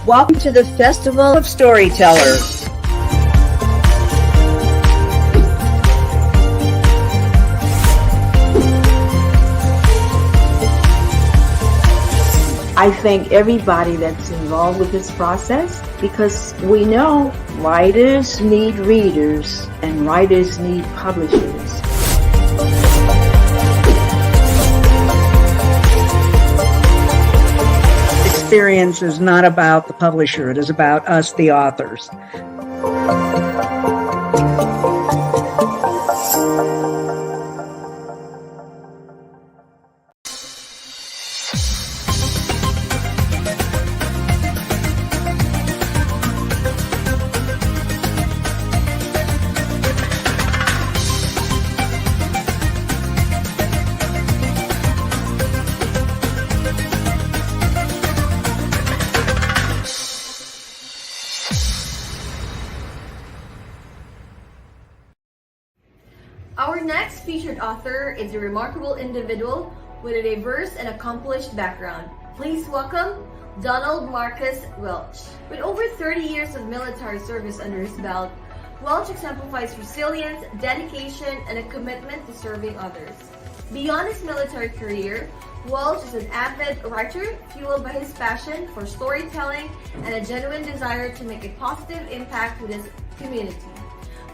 Welcome to the Festival of Storytellers. I thank everybody that's involved with this process because we know writers need readers and writers need publishers. Experience is not about the publisher, it is about us, the authors. Our next featured author is a remarkable individual with a diverse and accomplished background. Please welcome Donald Marcus Welch. With over 30 years of military service under his belt, Welch exemplifies resilience, dedication, and a commitment to serving others. Beyond his military career, Welch is an avid writer fueled by his passion for storytelling and a genuine desire to make a positive impact with his community.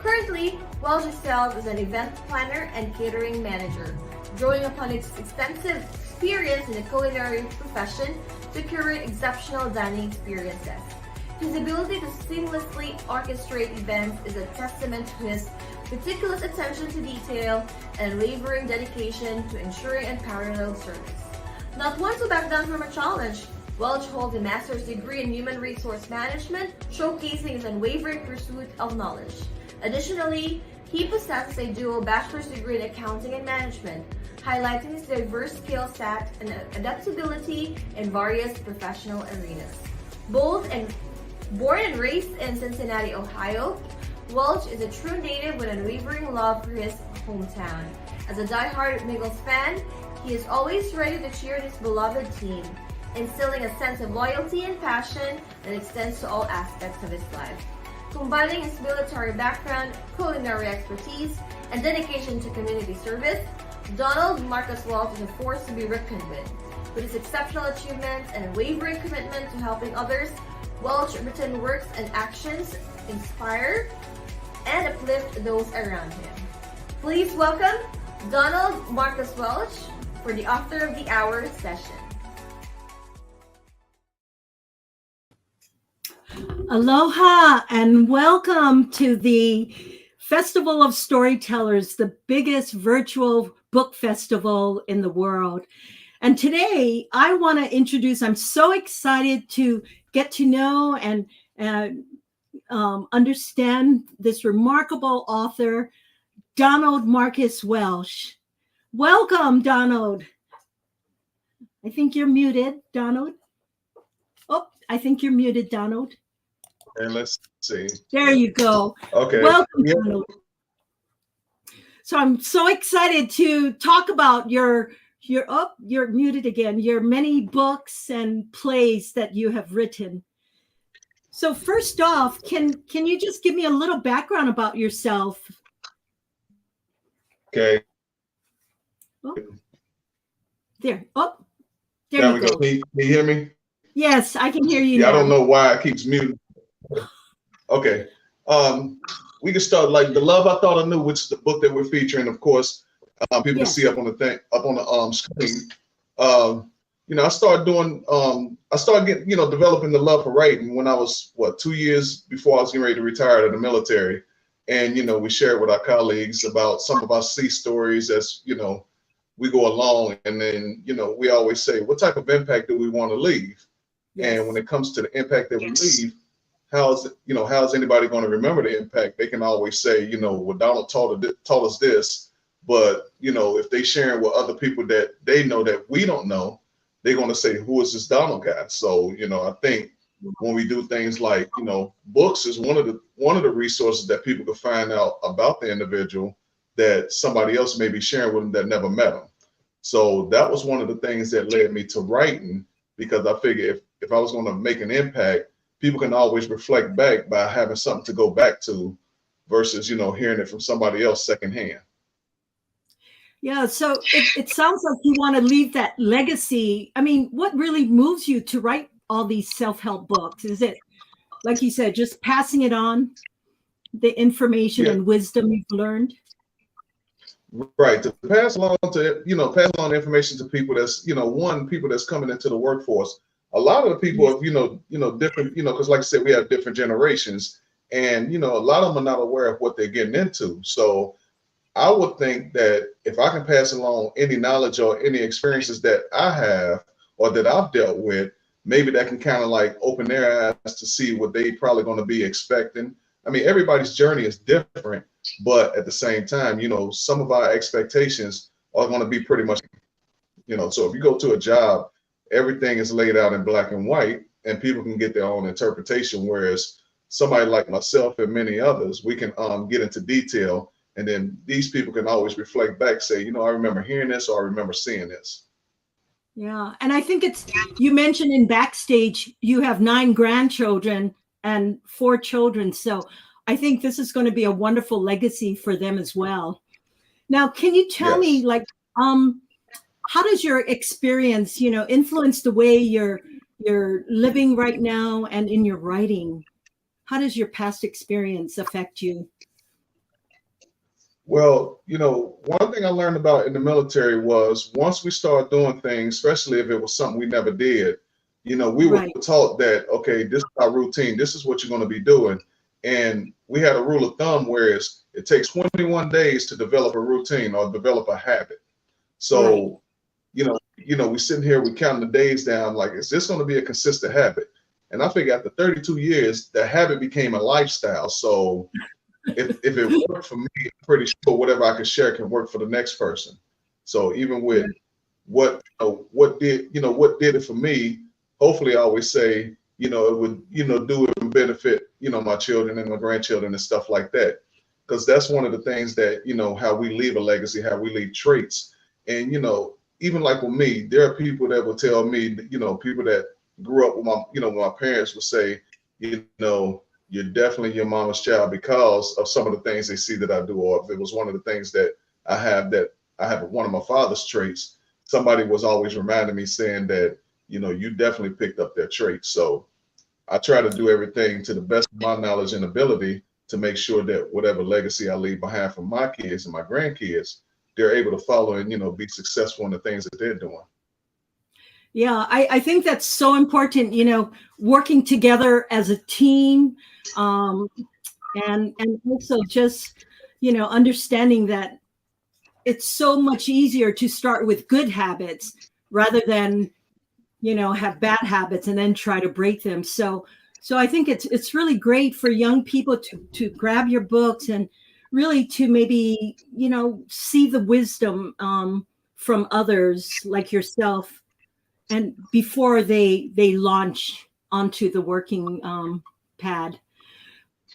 Currently, Welch excels as an event planner and catering manager, drawing upon his extensive experience in the culinary profession to curate exceptional dining experiences. His ability to seamlessly orchestrate events is a testament to his meticulous attention to detail and unwavering dedication to ensuring unparalleled service. Not one to back down from a challenge, Welch holds a master's degree in human resource management, showcasing his unwavering pursuit of knowledge. Additionally, he possesses a dual bachelor's degree in accounting and management, highlighting his diverse skill set and adaptability in various professional arenas. Born and raised in Cincinnati, Ohio, Welch is a true native with unwavering love for his hometown. As a die-hard Eagles fan, he is always ready to cheer his beloved team, instilling a sense of loyalty and passion that extends to all aspects of his life. Combining his military background, culinary expertise, and dedication to community service, Donald Marcus Welch is a force to be reckoned with. With his exceptional achievements and unwavering commitment to helping others, Welch's written works and actions inspire and uplift those around him. Please welcome Donald Marcus Welch for the Author of the Hour session. Aloha and welcome to the Festival of Storytellers, the biggest virtual book festival in the world. And today I want to introduce, I'm so excited to get to know and understand this remarkable author, Donald Marcus Welch. Welcome, Donald. I think you're muted, Donald. Oh, I think you're muted, Donald. And let's see. There you go. Okay. Welcome, Donald. So I'm so excited to talk about you're muted again, your many books and plays that you have written. So first off, can you just give me a little background about yourself? Okay. Oh, there. Oh, there we go. Can you hear me? Yes, I can hear you. Yeah, now. I don't know why it keeps muting. Okay. We can start like The Love I Thought I Knew, which is the book that we're featuring. Of course, people can see up on the screen. I started getting, developing the love for writing when I was 2 years before I was getting ready to retire out of the military. And, we shared with our colleagues about some of our sea stories as, we go along. And then, we always say, what type of impact do we want to leave? Yes. And when it comes to the impact that we leave, how's anybody going to remember the impact? They can always say, well, Donald taught us this, but, if they sharing with other people that they know that we don't know, they're going to say, who is this Donald guy? So, I think when we do things like, books is one of the resources that people can find out about the individual that somebody else may be sharing with them that never met them. So that was one of the things that led me to writing, because I figured if I was going to make an impact, people can always reflect back by having something to go back to versus, hearing it from somebody else secondhand. Yeah, so it sounds like you want to leave that legacy. I mean, what really moves you to write all these self-help books? Is it, like you said, just passing it on, the information Yeah. and wisdom you've learned? Right. To pass along pass along information to people that's, people that's coming into the workforce. A lot of the people have, different, because like I said, we have different generations, and, a lot of them are not aware of what they're getting into. So I would think that if I can pass along any knowledge or any experiences that I have or that I've dealt with, maybe that can kind of like open their eyes to see what they probably going to be expecting. I mean, everybody's journey is different, but at the same time, some of our expectations are going to be pretty much, so if you go to a job, everything is laid out in black and white and people can get their own interpretation. Whereas somebody like myself and many others, we can get into detail. And then these people can always reflect back, say, I remember hearing this or I remember seeing this. Yeah. And I think you mentioned in Backstage, you have 9 grandchildren and 4 children. So I think this is going to be a wonderful legacy for them as well. Now, can you tell me, like, how does your experience, influence the way you're living right now and in your writing? How does your past experience affect you? Well, one thing I learned about in the military was once we start doing things, especially if it was something we never did, we were taught that, okay, this is our routine. This is what you're going to be doing. And we had a rule of thumb, whereas it takes 21 days to develop a routine or develop a habit. So, we sitting here, we counting the days down, like, is this going to be a consistent habit? And I figure after 32 years, the habit became a lifestyle. So if it worked for me, I'm pretty sure whatever I can share can work for the next person. So even with what did it for me, hopefully I always say, it would, do it and benefit, my children and my grandchildren and stuff like that. Because that's one of the things that, how we leave a legacy, how we leave traits. And, even like with me, there are people that will tell me, people that grew up with my parents would say, you're definitely your mama's child because of some of the things they see that I do. Or if it was one of the things that I have one of my father's traits, somebody was always reminding me saying that, you definitely picked up their traits. So I try to do everything to the best of my knowledge and ability to make sure that whatever legacy I leave behind for my kids and my grandkids, they're able to follow and, be successful in the things that they're doing. Yeah, I think that's so important, working together as a team, and also just, understanding that it's so much easier to start with good habits rather than, have bad habits and then try to break them. So I think it's really great for young people to grab your books and really to maybe, see the wisdom from others like yourself, and before they launch onto the working pad.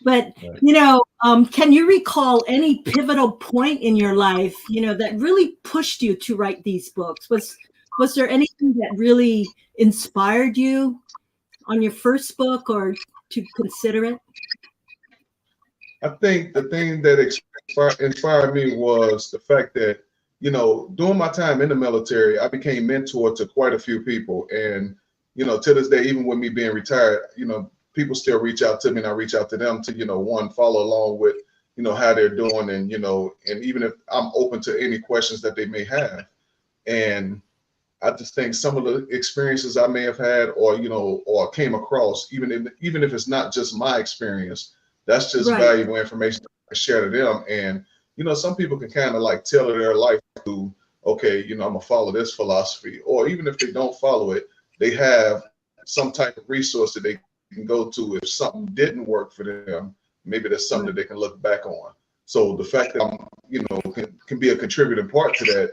But, can you recall any pivotal point in your life, that really pushed you to write these books? Was there anything that really inspired you on your first book or to consider it? I think the thing that inspired me was the fact that, during my time in the military, I became mentor to quite a few people. And, to this day, even with me being retired, people still reach out to me and I reach out to them to, one, follow along with, how they're doing. And, and even if I'm open to any questions that they may have. And I just think some of the experiences I may have had or came across, even if it's not just my experience, that's just valuable information I share to them. And, some people can kind of like tailor their life to, okay, I'm gonna follow this philosophy, or even if they don't follow it, they have some type of resource that they can go to if something didn't work for them. Maybe there's something that they can look back on. So the fact that I'm, can be a contributing part to that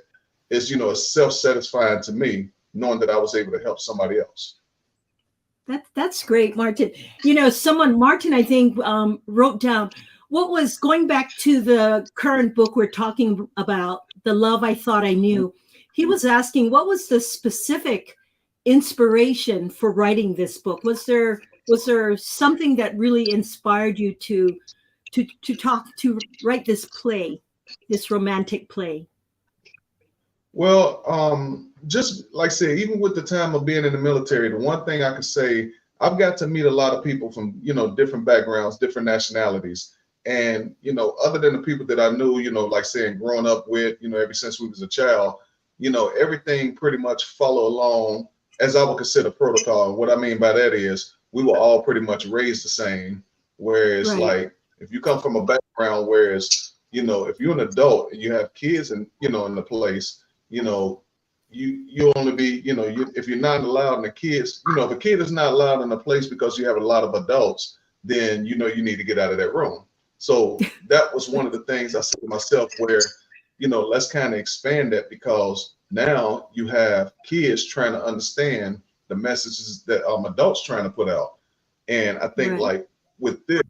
is, is self-satisfying to me, knowing that I was able to help somebody else. That's great, Martin. Martin, I think, wrote down what was going back to the current book we're talking about, The Love I Thought I Knew. He was asking what was the specific inspiration for writing this book? Was there something that really inspired you to write this play, this romantic play? Well, just like I say, even with the time of being in the military, the one thing I could say, I've got to meet a lot of people from, different backgrounds, different nationalities. And, other than the people that I knew, like saying growing up with, ever since we was a child, everything pretty much follow along as I would consider protocol. And what I mean by that is we were all pretty much raised the same. Whereas Right. like if you come from a background, whereas, if you're an adult and you have kids and, in the place, you only be, if you're not allowed in the kids, if a kid is not allowed in the place because you have a lot of adults, then, you need to get out of that room. So that was one of the things I said to myself where, let's kind of expand that, because now you have kids trying to understand the messages that adults trying to put out. And I think Right. like with this,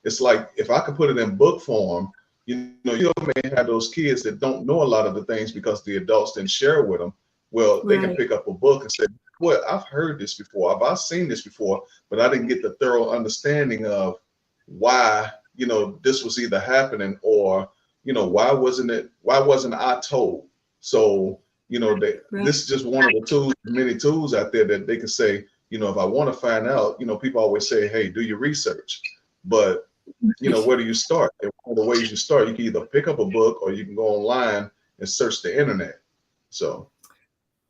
it's like if I could put it in book form, you may have those kids that don't know a lot of the things because the adults didn't share with them. Well, they can Right. pick up a book and say, well, I've heard this before, I've seen this before, but I didn't get the thorough understanding of why, this was either happening, or, why wasn't I told? So, Right. this is just one of the tools, many tools out there that they can say, if I want to find out, people always say, hey, do your research. But where do you start? And one of the ways you start, you can either pick up a book or you can go online and search the internet. So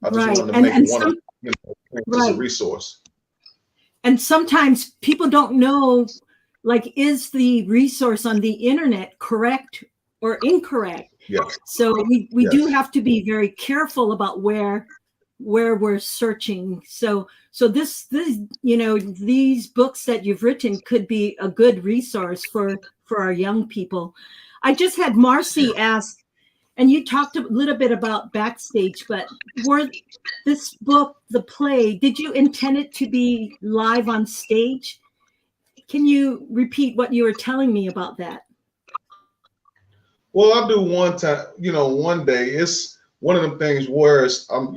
I just Right. wanted to make And one of some, as a right. resource. And sometimes people don't know, like, is the resource on the internet correct or incorrect? Yes. So we do Yes. have to be very careful about where we're searching. So this these books that you've written could be a good resource for our young people. I just had Marcy ask, and you talked a little bit about backstage, but this book, the play, did you intend it to be live on stage? Can you repeat what you were telling me about that? Well, I'll do one time, one day. It's one of them things where I'm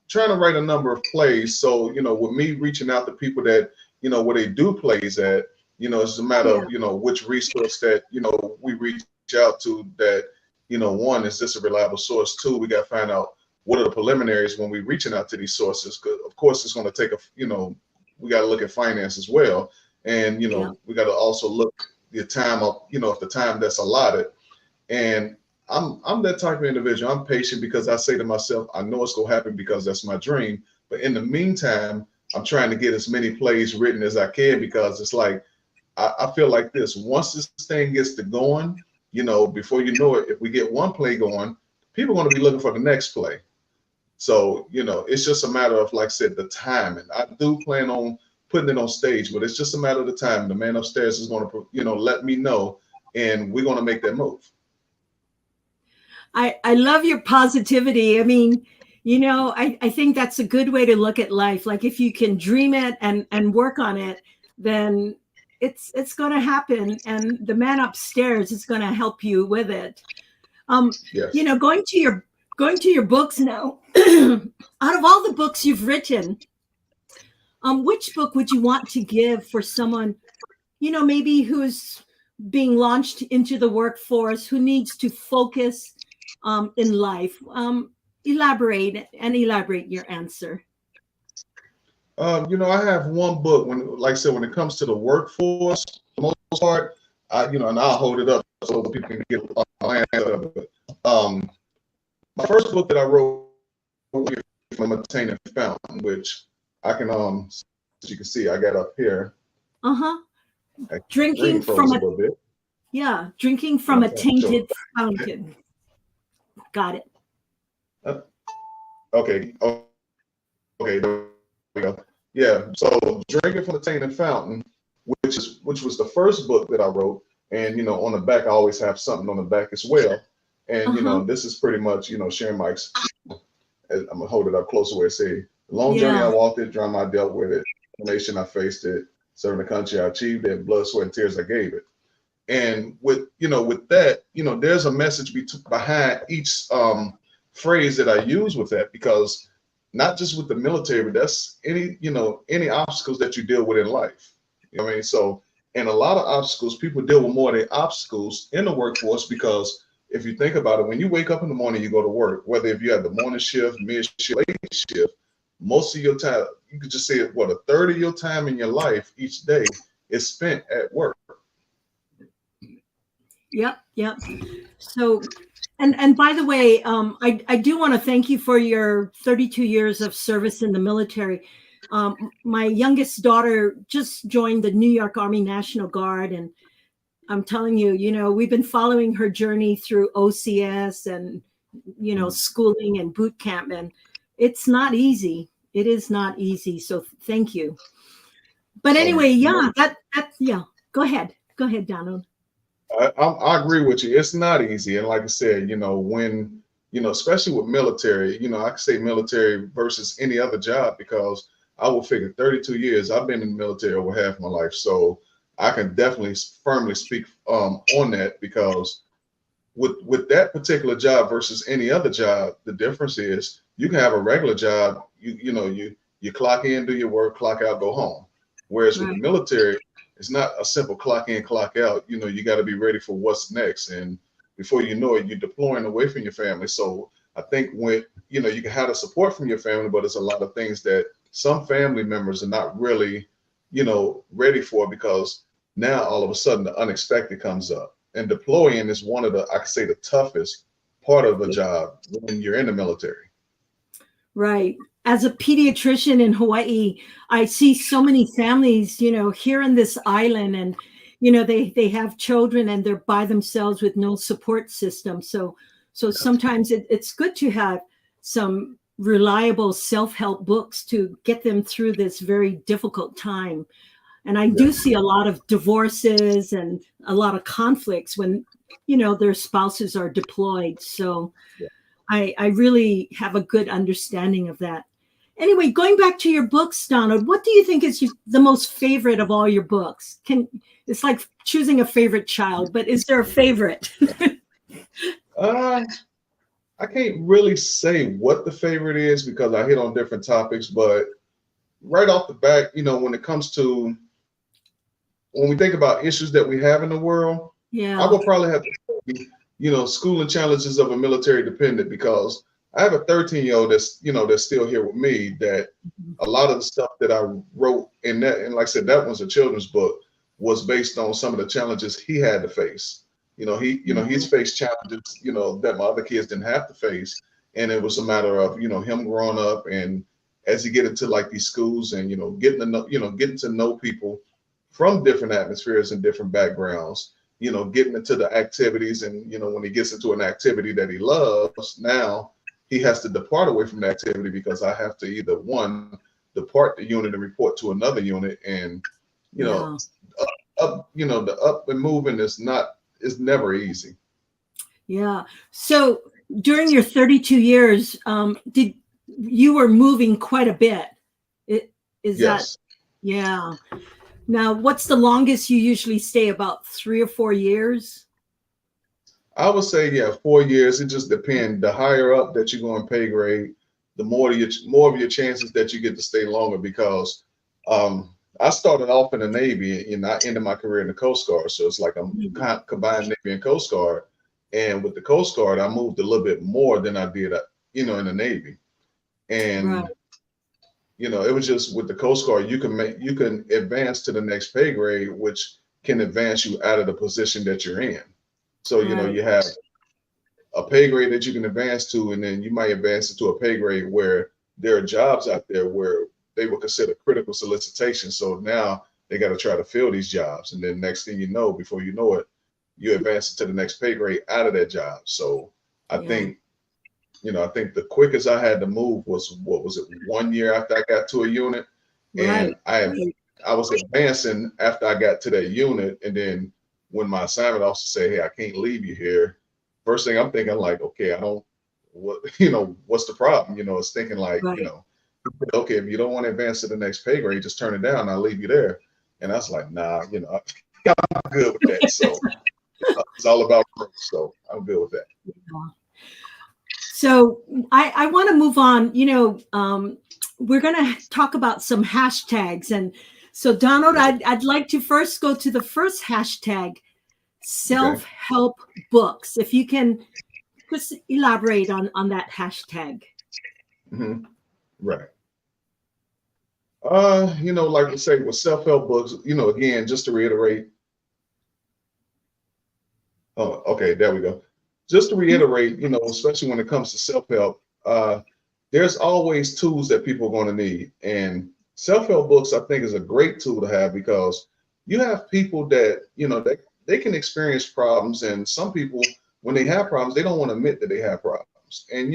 trying to write a number of plays. So, with me reaching out to people that, where they do plays at, it's a matter of, which resource that, we reach out to that, one, is this a reliable source? Two, we got to find out what are the preliminaries when we're reaching out to these sources. Because of course it's going to take we got to look at finance as well. And, we got to also look the time of, if the time that's allotted. And I'm that type of individual. I'm patient because I say to myself, I know it's gonna happen because that's my dream. But in the meantime, I'm trying to get as many plays written as I can, because it's like I feel like this. Once this thing gets to going, before you know it, if we get one play going, people are gonna be looking for the next play. So, it's just a matter of, like I said, the timing. I do plan on putting it on stage, but it's just a matter of the time. The man upstairs is gonna, let me know, and we're gonna make that move. I love your positivity. I mean, I think that's a good way to look at life. Like, if you can dream it and work on it, then it's going to happen. And the man upstairs is going to help you with it. Yes. Going to your books now, out of all the books you've written, which book would you want to give for someone, maybe who's being launched into the workforce, who needs to focus in life? Elaborate your answer. I have one book like I said, when it comes to the workforce, for the most part, and I'll hold it up so people can get my answer of it. My first book that I wrote from a tainted fountain, which I can, as you can see, I got up here. Drinking from a little bit. Yeah, drinking from a tainted fountain. Got it. Okay. Okay. There we go. Yeah. So, Drinking from the Tainted Fountain, which was the first book that I wrote, and on the back I always have something on the back as well. And this is pretty much sharing my experience. I'm gonna hold it up closer where it says, "Long journey I walked it, drama I dealt with it, nation I faced it, serving the country I achieved it, blood, sweat, and tears I gave it." And with that, there's a message behind each phrase that I use with that, because not just with the military, but that's any obstacles that you deal with in life. You know what I mean? So, and a lot of obstacles, people deal with more than obstacles in the workforce, because if you think about it, when you wake up in the morning, you go to work, whether if you have the morning shift, mid shift, late shift, most of your time, you could just say what, a third of your time in your life each day is spent at work. Yep. So, and by the way, I do want to thank you for your 32 years of service in the military. My youngest daughter just joined the New York Army National Guard, and I'm telling you, we've been following her journey through OCS and, schooling and boot camp, and it's not easy. It is not easy. So thank you. But anyway, yeah. Go ahead, Donald. I agree with you. It's not easy. And like I said, when, especially with military, I could say military versus any other job, because I will figure 32 years, I've been in the military over half my life. So I can definitely firmly speak on that, because with that particular job versus any other job, the difference is you can have a regular job, you clock in, do your work, clock out, go home. Whereas with the military, it's not a simple clock in, clock out. You got to be ready for what's next. And before you know it, you're deploying away from your family. So I think when, you can have the support from your family, but it's a lot of things that some family members are not really, ready for, because now all of a sudden the unexpected comes up. And deploying is one of I could say, the toughest part of the job when you're in the military. Right. As a pediatrician in Hawaii, I see so many families, here in this island, and, they have children and they're by themselves with no support system. So sometimes it's good to have some reliable self-help books to get them through this very difficult time. And I do see a lot of divorces and a lot of conflicts when, their spouses are deployed. So I really have a good understanding of that. Anyway, going back to your books, Donald, what do you think is the most favorite of all your books? It's like choosing a favorite child, but is there a favorite? I can't really say what the favorite is, because I hit on different topics, but right off the bat, when it comes to, when we think about issues that we have in the world, I would probably have to say, schooling challenges of a military dependent, because I have a 13-year-old that's still here with me, that a lot of the stuff that I wrote in that, and like I said, that was a children's book, was based on some of the challenges he had to face. He's faced challenges, that my other kids didn't have to face. And it was a matter of, him growing up, and as you get into like these schools and, getting to know people from different atmospheres and different backgrounds, getting into the activities. And, when he gets into an activity that he loves, now he has to depart away from the activity, because I have to either depart the unit and report to another unit. And, the up and moving is never easy. Yeah. So during your 32 years, you were moving quite a bit? Yes. Yeah. Now, what's the longest you usually stay? About 3 or 4 years? I would say, 4 years. It just depends. The higher up that you go in pay grade, the more of your chances that you get to stay longer, because I started off in the Navy and I ended my career in the Coast Guard. So it's like I'm combined Navy and Coast Guard. And with the Coast Guard, I moved a little bit more than I did, in the Navy. And it was just with the Coast Guard, you can advance to the next pay grade, which can advance you out of the position that you're in. So, you have a pay grade that you can advance to, and then you might advance it to a pay grade where there are jobs out there where they will consider critical solicitation. So now they got to try to fill these jobs. And then next thing you know, before you know it, you advance it to the next pay grade out of that job. So I think the quickest I had to move was, 1 year after I got to a unit. And I was advancing after I got to that unit. And then when my assignment officer said, "Hey, I can't leave you here," first thing I'm thinking, like, okay, what's the problem? It's thinking like, okay, if you don't want to advance to the next pay grade, just turn it down. I'll leave you there. And I was like, nah, I'm good with that. So it's all about growth. So I'm good with that. So I want to move on. We're going to talk about some hashtags. And so, Donald, I'd like to first go to the first hashtag, self-help books. If you can just elaborate on that hashtag. Mm-hmm. Right. Like I say, with self-help books, again, just to reiterate. Oh, okay, there we go. Just to reiterate, especially when it comes to self-help, there's always tools that people are going to need. And self-help books, I think, is a great tool to have because you have people that, they can experience problems. And some people, when they have problems, they don't want to admit that they have problems. And,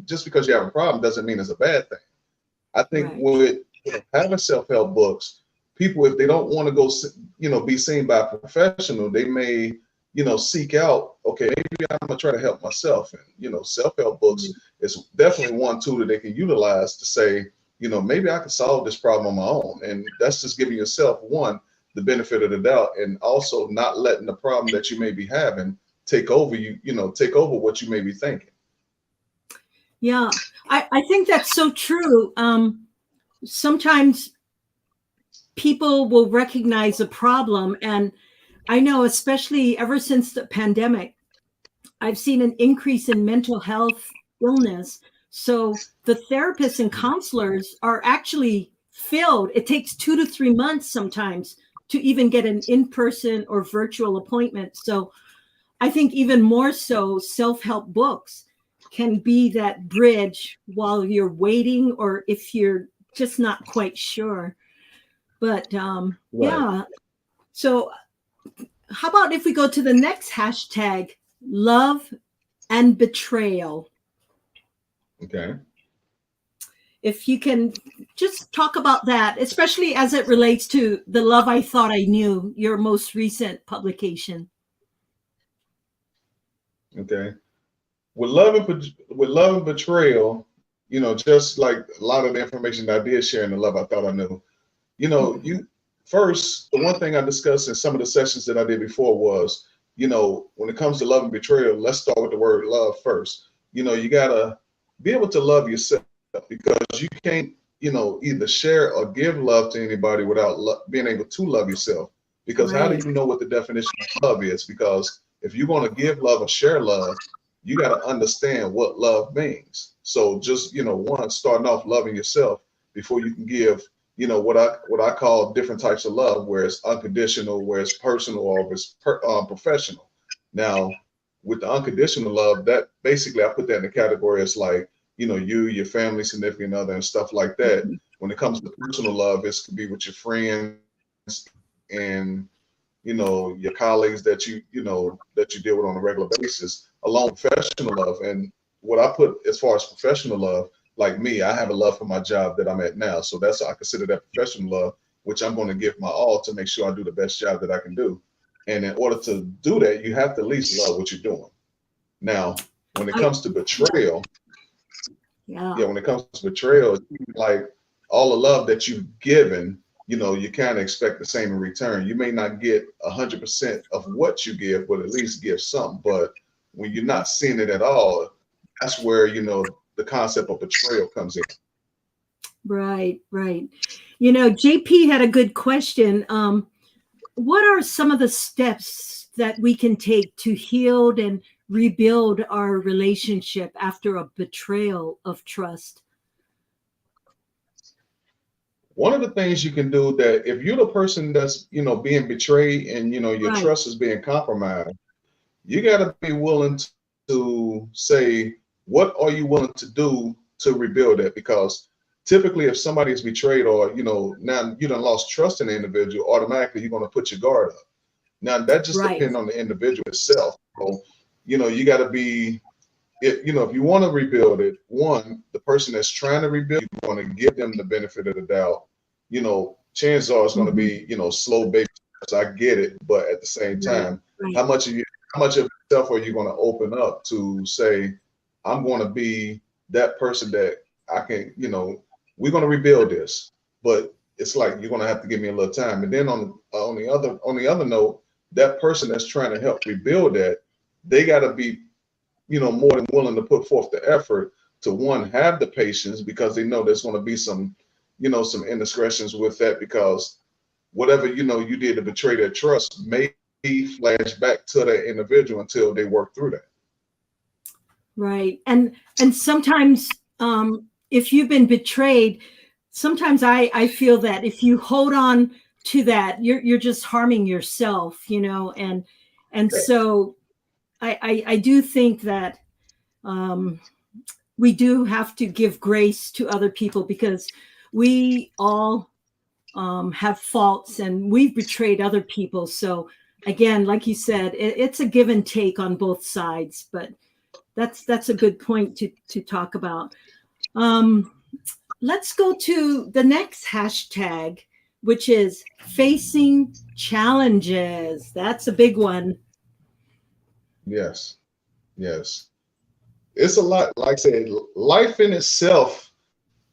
just because you have a problem doesn't mean it's a bad thing. I think with having self-help books, people, if they don't want to go, be seen by a professional, they may, seek out, okay, maybe I'm gonna try to help myself. And, self-help books is definitely one tool that they can utilize to say, maybe I can solve this problem on my own. And that's just giving yourself, one, the benefit of the doubt, and also not letting the problem that you may be having take over take over what you may be thinking. Yeah, I think that's so true. Sometimes people will recognize a problem, and I know, especially ever since the pandemic, I've seen an increase in mental health illness. So the therapists and counselors are actually filled. It takes 2 to 3 months sometimes to even get an in-person or virtual appointment. So I think even more so, self-help books can be that bridge while you're waiting, or if you're just not quite sure. But yeah. So how about if we go to the next hashtag, love and betrayal? Okay. If you can just talk about that, especially as it relates to The Love I Thought I Knew, your most recent publication. Okay. With love and betrayal, just like a lot of the information that I did share in The Love I Thought I Knew, you first, the one thing I discussed in some of the sessions that I did before was, when it comes to love and betrayal, let's start with the word love first. You gotta be able to love yourself, because you can't, either share or give love to anybody without being able to love yourself. Because how do you know what the definition of love is? Because if you're going to give love or share love, you got to understand what love means. So just, one, starting off loving yourself before you can give, what I call different types of love, where it's unconditional, where it's personal, or where it's professional. Now, with the unconditional love, that basically I put that in the category as like, you, your family, significant other, and stuff like that. When it comes to personal love, it could be with your friends and your colleagues that you deal with on a regular basis, along with professional love. And what I put as far as professional love, like me, I have a love for my job that I'm at now. So I consider that professional love, which I'm going to give my all to make sure I do the best job that I can do. And in order to do that, you have to at least love what you're doing. Now, when it comes to betrayal, when it comes to betrayal, like all the love that you've given, you kind of expect the same in return. You may not get 100% of what you give, but at least give some. But when you're not seeing it at all, that's where, the concept of betrayal comes in. Right. JP had a good question. What are some of the steps that we can take to heal and rebuild our relationship after a betrayal of trust? One of the things you can do, that if you're the person that's, being betrayed and, your trust is being compromised, you got to be willing to say, what are you willing to do to rebuild it? Because typically if somebody is betrayed, or, now you done lost trust in the individual, automatically you're going to put your guard up. Now that just depends on the individual itself. So, you got to be, if you want to rebuild it, one, the person that's trying to rebuild, you want to give them the benefit of the doubt. Chances are it's going to be, slow baby steps. I get it, but at the same time, how much of yourself are you going to open up to say, I'm going to be that person that I can, we're going to rebuild this, but it's like you're going to have to give me a little time. And then on the other note, that person that's trying to help rebuild that, they got to be more than willing to put forth the effort to, one, have the patience, because they know there's going to be some, some indiscretions with that, because whatever, you did to betray their trust may flash back to that individual until they work through that. Right. And sometimes if you've been betrayed, sometimes I feel that if you hold on to that, you're just harming yourself, and so I do think that we do have to give grace to other people, because we all have faults and we've betrayed other people. So again, like you said, it's a give and take on both sides, but that's a good point to talk about. Let's go to the next hashtag, which is facing challenges. That's a big one. Yes. It's a lot. Like I said, life in itself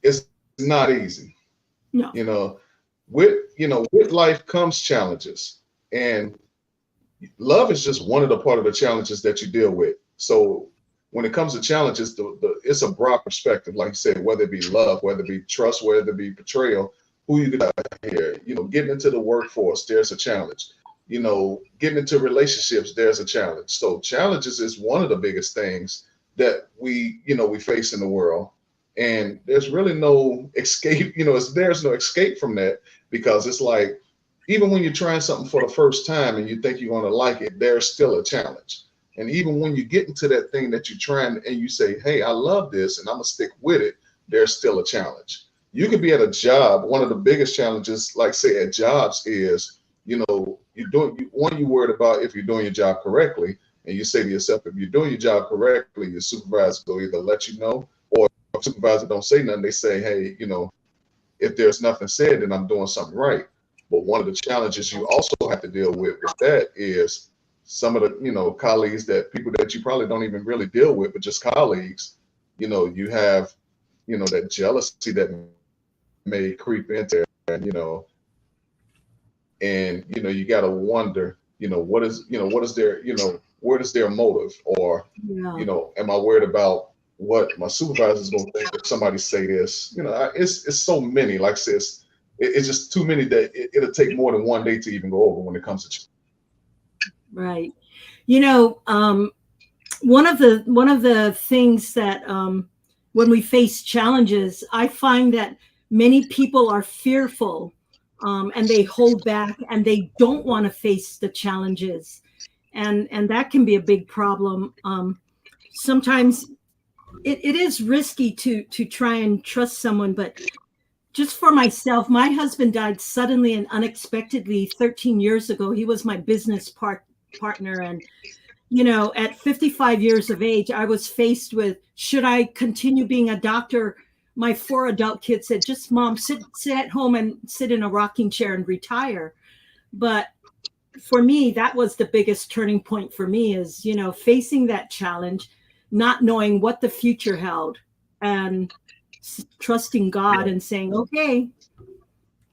is not easy. No. With life comes challenges, and love is just one of the part of the challenges that you deal with. So when it comes to challenges, it's a broad perspective. Like you said, whether it be love, whether it be trust, whether it be betrayal, who you got here, getting into the workforce, there's a challenge. Getting into relationships, there's a challenge. So challenges is one of the biggest things that we face in the world. And there's really no escape, there's no escape from that, because it's like, even when you're trying something for the first time and you think you're going to like it, there's still a challenge. And even when you get into that thing that you're trying and you say, hey, I love this and I'm going to stick with it, there's still a challenge. You could be at a job. One of the biggest challenges, like say at jobs, is, you're worried about if you're doing your job correctly. And you say to yourself, if you're doing your job correctly, your supervisor will either let you know, or if the supervisor don't say nothing, they say, hey, if there's nothing said, then I'm doing something right. But one of the challenges you also have to deal with that is some of the, colleagues, people that you probably don't even really deal with, but just colleagues, you have, that jealousy that may creep into there, and, you got to wonder, what is their, what is their motive? Or, am I worried about what my supervisor is going to think if somebody say this? It's so many, like I said, it's just too many that it'll take more than one day to even go over when it comes to. Right. One of the things that when we face challenges, I find that many people are fearful and they hold back and they don't want to face the challenges. And that can be a big problem. Sometimes it is risky to try and trust someone, but just for myself, my husband died suddenly and unexpectedly 13 years ago. He was my business partner. And, at 55 years of age, I was faced with, should I continue being a doctor? My 4 adult kids said, just mom, sit at home and sit in a rocking chair and retire. But for me, that was the biggest turning point for me, is, facing that challenge, not knowing what the future held, and trusting God and saying, okay,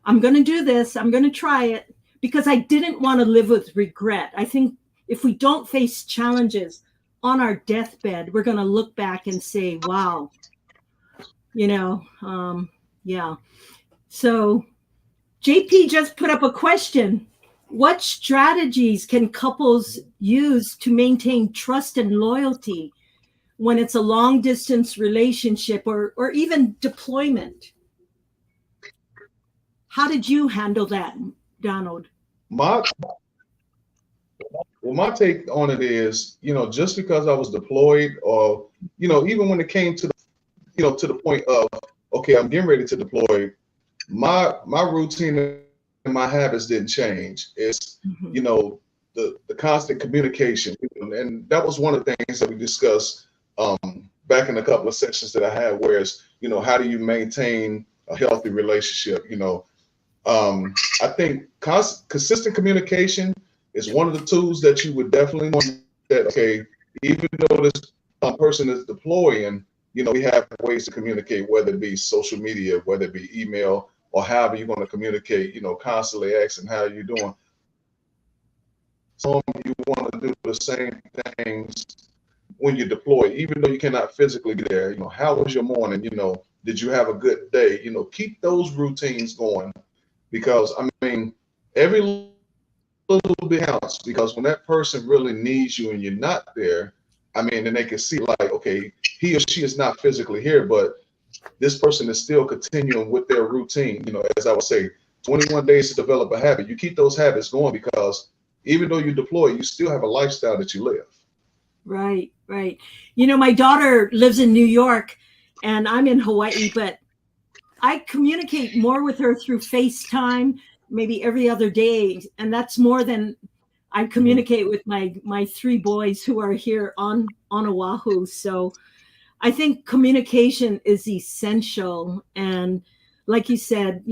I'm going to do this. I'm going to try it, because I didn't want to live with regret. I think if we don't face challenges on our deathbed, we're going to look back and say, wow, yeah. So JP just put up a question. What strategies can couples use to maintain trust and loyalty when it's a long distance relationship or even deployment? How did you handle that, Donald? My take on it is, just because I was deployed, or, even when it came to the, to the point of, okay, I'm getting ready to deploy, my routine and my habits didn't change. It's, the constant communication. And that was one of the things that we discussed back in a couple of sessions that I had, whereas, how do you maintain a healthy relationship? I think consistent communication is one of the tools that you would definitely want. That, okay, even though this person is deploying, we have ways to communicate, whether it be social media, whether it be email, or however you're going to communicate, constantly asking how you're doing. So you want to do the same things when you deploy, even though you cannot physically be there, how was your morning? Did you have a good day? Keep those routines going, because I mean, every little bit counts, because when that person really needs you and you're not there, I mean, and they can see like, okay, he or she is not physically here, but this person is still continuing with their routine. As I would say, 21 days to develop a habit. You keep those habits going, because even though you deploy, you still have a lifestyle that you live. Right, right. My daughter lives in New York and I'm in Hawaii, but I communicate more with her through FaceTime, maybe every other day. And that's more than I communicate with my three boys who are here on Oahu. So I think communication is essential. And like you said,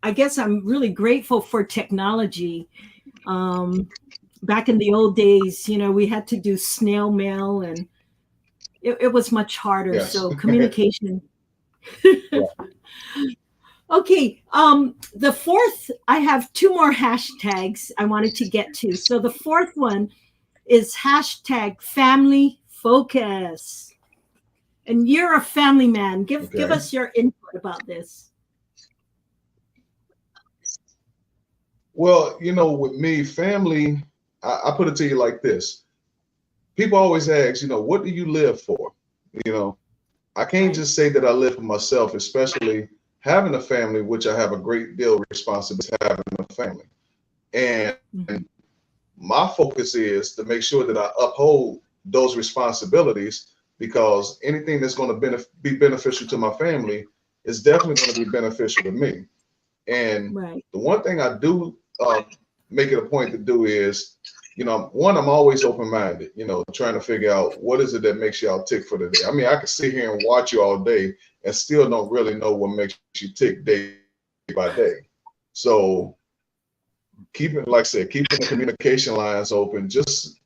I guess I'm really grateful for technology. Back in the old days, we had to do snail mail and it was much harder. Yes. So communication. Yeah. Okay. The fourth, I have two more hashtags I wanted to get to. So the fourth one is hashtag family focus. And you're a family man. Give us your input about this. Well, with me, family, I put it to you like this. People always ask, what do you live for? I can't just say that I live for myself, especially having a family, which I have a great deal of responsibility having a family. And my focus is to make sure that I uphold those responsibilities, because anything that's going to be beneficial to my family is definitely going to be beneficial to me. And the one thing I do make it a point to do is, one, I'm always open-minded, trying to figure out what is it that makes y'all tick for the day. I mean, I can sit here and watch you all day and still don't really know what makes you tick day by day. So keeping the communication lines open, just,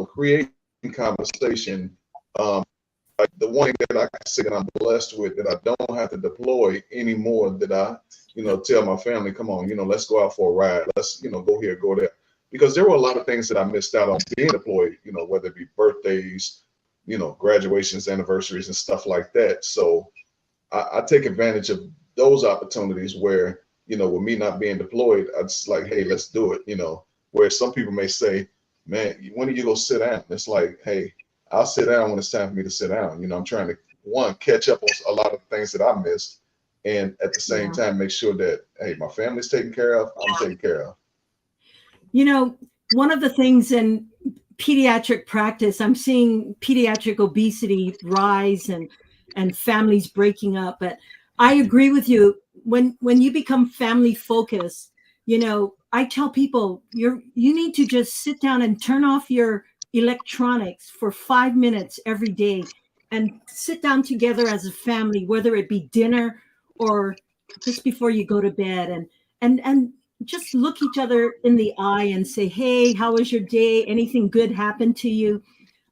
creating conversation. Like the one thing that I can say that I'm blessed with, that I don't have to deploy anymore, that I, tell my family, come on, let's go out for a ride. Let's, go here, go there. Because there were a lot of things that I missed out on being deployed, whether it be birthdays, graduations, anniversaries, and stuff like that. So I take advantage of those opportunities where, with me not being deployed, I just like, hey, let's do it, where some people may say, man, when are you go sit down? It's like, hey, I'll sit down when it's time for me to sit down. I'm trying to, one, catch up on a lot of things that I missed, and at the same time, make sure that, hey, my family's taken care of, I'm taken care of. One of the things in pediatric practice, I'm seeing pediatric obesity rise and families breaking up. But I agree with you. When you become family focused, I tell people you need to just sit down and turn off your electronics for 5 minutes every day and sit down together as a family, whether it be dinner or just before you go to bed, and just look each other in the eye and say, hey, how was your day? Anything good happened to you?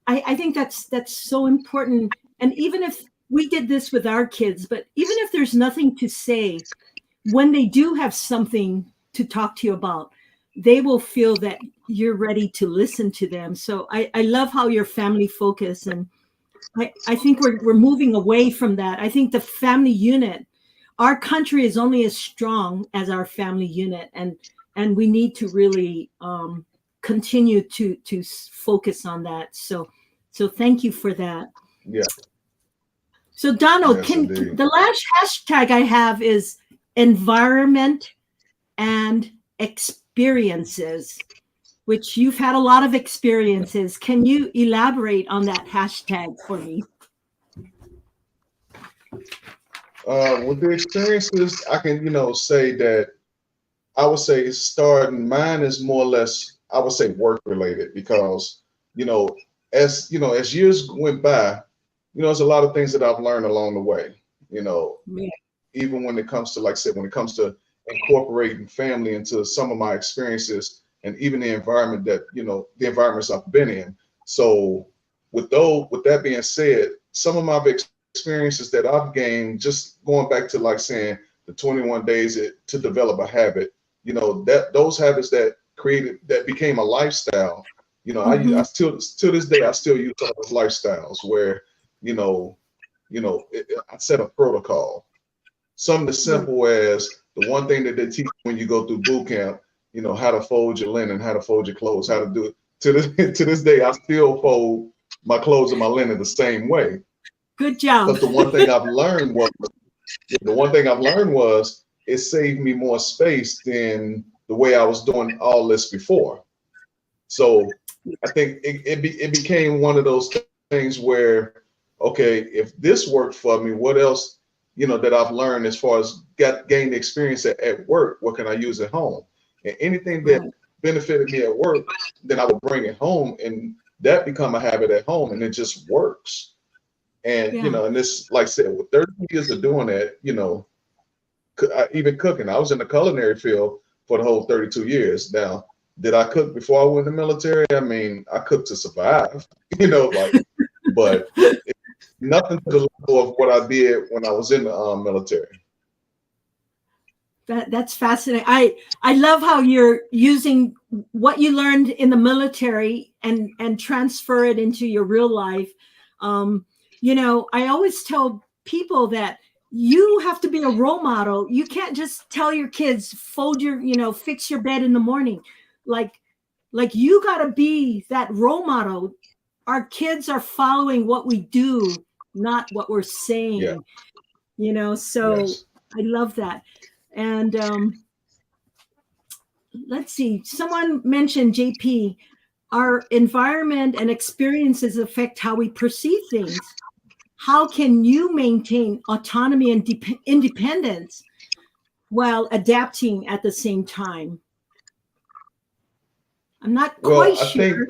I think that's so important. And even if we did this with our kids, but even if there's nothing to say, when they do have something to talk to you about, they will feel that you're ready to listen to them. So I love how you're family focused. And I think we're moving away from that. I think the family unit, our country is only as strong as our family unit. And we need to really continue to focus on that. So thank you for that. Yeah. So Donald, Yes, indeed. the last hashtag I have is environment and experiences, which you've had a lot of experiences. Can you elaborate on that hashtag for me? With the experiences, I can, say that I would say mine is more or less, I would say, work related, because, as years went by, there's a lot of things that I've learned along the way, even when it comes to, like I said, when it comes to incorporating family into some of my experiences, and even the environment that, the environments I've been in. So with that being said, some of my experiences that I've gained, just going back to like saying the 21 days to develop a habit, that those habits that became a lifestyle, I still, to this day, I still use some of those lifestyles where, I set a protocol. Something as simple as the one thing that they teach when you go through boot camp, how to fold your linen, how to fold your clothes, how to do it. To this day, I still fold my clothes and my linen the same way. Good job. But the one thing I've learned was it saved me more space than the way I was doing all this before. So I think it became one of those things where, okay, if this worked for me, what else, that I've learned as far as gained experience at work, what can I use at home? And anything that benefited me at work, then I would bring it home, and that become a habit at home, and it just works. And, and this, like I said, with 30 years of doing that, even cooking, I was in the culinary field for the whole 32 years. Now, did I cook before I went in the military? I mean, I cooked to survive, but nothing to the level of what I did when I was in the military. That's fascinating. I love how you're using what you learned in the military and transfer it into your real life. I always tell people that you have to be a role model. You can't just tell your kids, fix your bed in the morning. Like you got to be that role model. Our kids are following what we do, not what we're saying. So yes. I love that. And let's see, someone mentioned, JP, our environment and experiences affect how we perceive things. How can you maintain autonomy and independence while adapting at the same time? I'm not quite sure.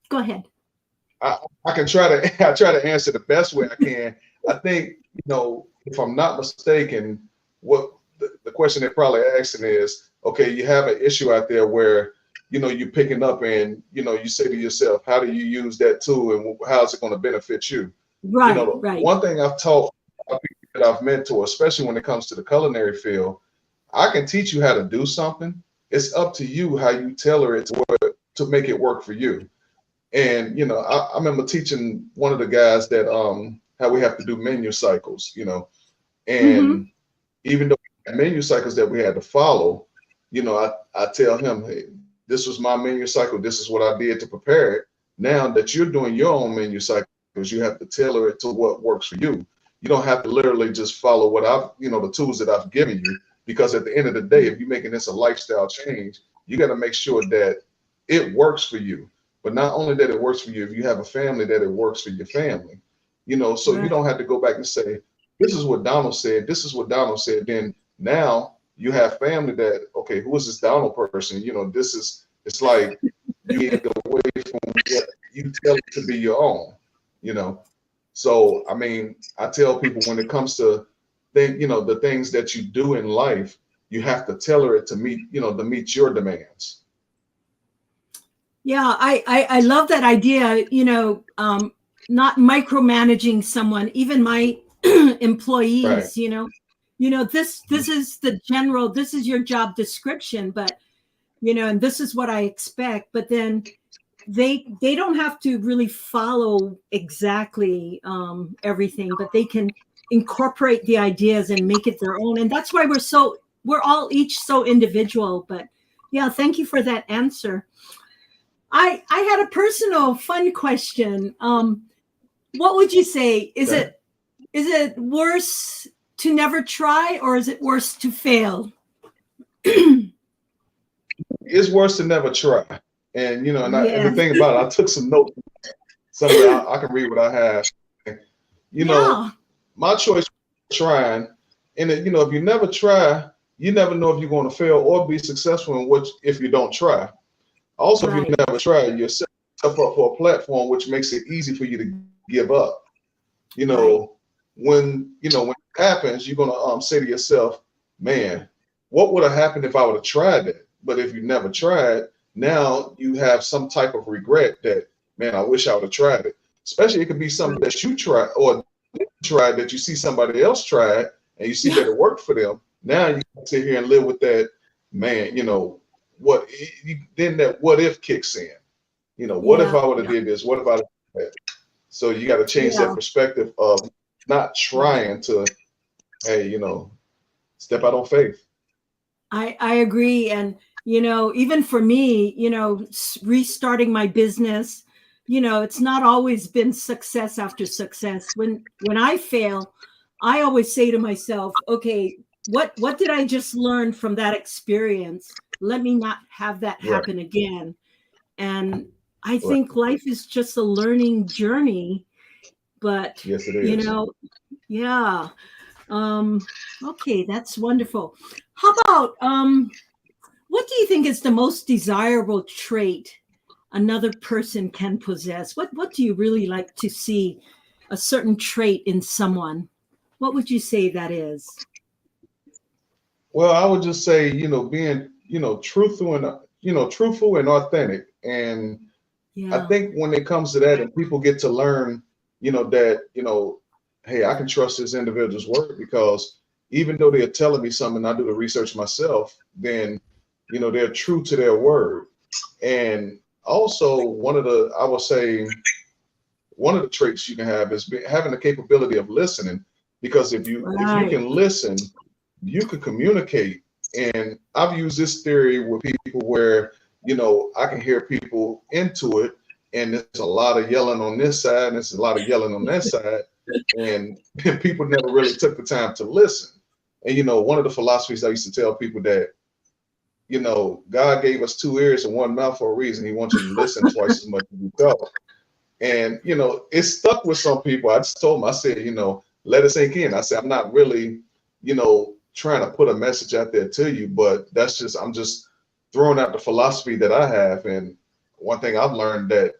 Go ahead. I can try to answer the best way I can. I think, if I'm not mistaken, what the question they're probably asking is, okay, you have an issue out there where, you're picking up and, you say to yourself, how do you use that tool and how is it going to benefit you? Right, right. One thing I've taught people that I've mentored, especially when it comes to the culinary field, I can teach you how to do something. It's up to you how you tailor it to make it work for you. And, I remember teaching one of the guys that how we have to do menu cycles, and even though we had menu cycles that we had to follow, I tell him, hey, this was my menu cycle. This is what I did to prepare it. Now that you're doing your own menu cycle, you have to tailor it to what works for you. You don't have to literally just follow what the tools that I've given you, because at the end of the day, if you're making this a lifestyle change, you got to make sure that it works for you. But not only that it works for you, if you have a family, that it works for your family. So you don't have to go back and say, this is what Donald said. This is what Donald said. Then now you have family that, okay, who is this Donald person? It's like you get away from what you tell it to be your own, So, I mean, I tell people when it comes to the things that you do in life, you have to tailor it to meet your demands. Yeah, I love that idea, not micromanaging someone, even my employees, right. This is the general, this is your job description, but, and this is what I expect, but then they don't have to really follow exactly everything, but they can incorporate the ideas and make it their own. And that's why we're all each so individual, but yeah, thank you for that answer. I had a personal fun question. What would you say? Is it worse to never try, or is it worse to fail? It's worse to never try. And and the thing about it, I took some notes. Somewhere I can read what I have. My choice was trying. And if you never try, you never know if you're going to fail or be successful if you don't try. Also, right. If you never try, you're setting yourself up for a platform which makes it easy for you to give up. Right. When it happens, you're gonna say to yourself, man, what would have happened if I would have tried it? But if you never tried, now you have some type of regret that, man, I wish I would have tried it. Especially it could be something that you tried or didn't try that you see somebody else tried and you see that it worked for them. Now you can sit here and live with that, man, then that what if kicks in. What if I would have did this? What if I did that? So you got to change that perspective of not trying to, hey, step out on faith. I agree. And, even for me, restarting my business, it's not always been success after success. When I fail, I always say to myself, okay, what did I just learn from that experience? Let me not have that happen again. And I think life is just a learning journey, but yes, it is. Yeah. Okay, that's wonderful. How about what do you think is the most desirable trait another person can possess? What do you really like to see a certain trait in someone? What would you say that is? Well, I would just say, being, truthful and authentic. And I think when it comes to that, and people get to learn, that, hey, I can trust this individual's word, because even though they're telling me something, I do the research myself, then, they're true to their word. And also one of the traits you can have is having the capability of listening, because if you can listen, you can communicate. And I've used this theory with people where, I can hear people into it, and there's a lot of yelling on this side and there's a lot of yelling on that side. And people never really took the time to listen. And, one of the philosophies I used to tell people that, God gave us 2 ears and 1 mouth for a reason. He wants you to listen twice as much as you talk. And, it stuck with some people. I just told them, I said, let it sink in. I said, I'm not really, trying to put a message out there to you, but I'm just throwing out the philosophy that I have. And one thing I've learned, that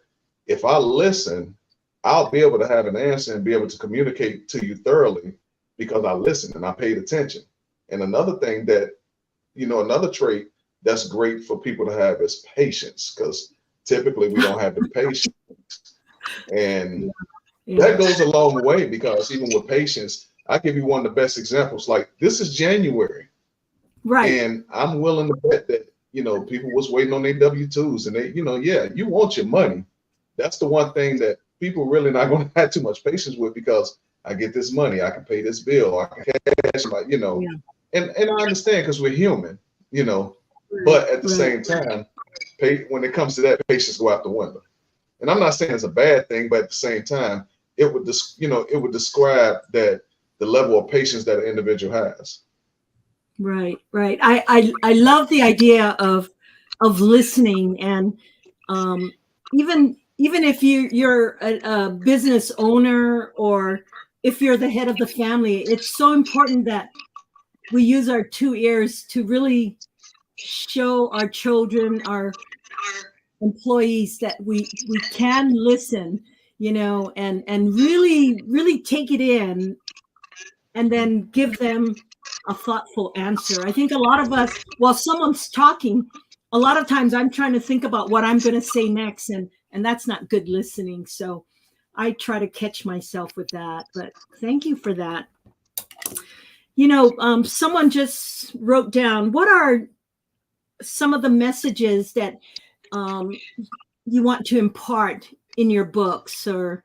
if I listen, I'll be able to have an answer and be able to communicate to you thoroughly, because I listened and I paid attention. And another thing that, another trait that's great for people to have is patience, because typically we don't have the patience. And that goes a long way, because even with patience, I give you one of the best examples. Like, this is January. Right. And I'm willing to bet that, people was waiting on their W-2s, and they, you want your money. That's the one thing that people really not going to have too much patience with, because I get this money, I can pay this bill, I can cash my, and I understand, because we're human, but at the same time, when it comes to that, patience go out the window. And I'm not saying it's a bad thing, but at the same time, it would describe that the level of patience that an individual has. Right. I love the idea of listening, and even if you're a business owner, or if you're the head of the family, it's so important that we use our 2 ears to really show our children, our employees, that we can listen, and really take it in, and then give them a thoughtful answer. I think a lot of us, while someone's talking, a lot of times I'm trying to think about what I'm going to say next, and that's not good listening. So I try to catch myself with that. But thank you for that. Someone just wrote down, what are some of the messages that you want to impart in your books, or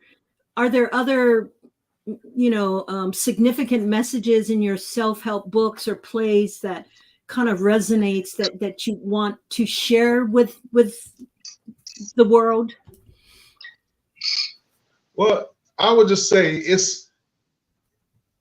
are there other significant messages in your self-help books or plays that kind of resonates, that you want to share with the world? Well, I would just say it's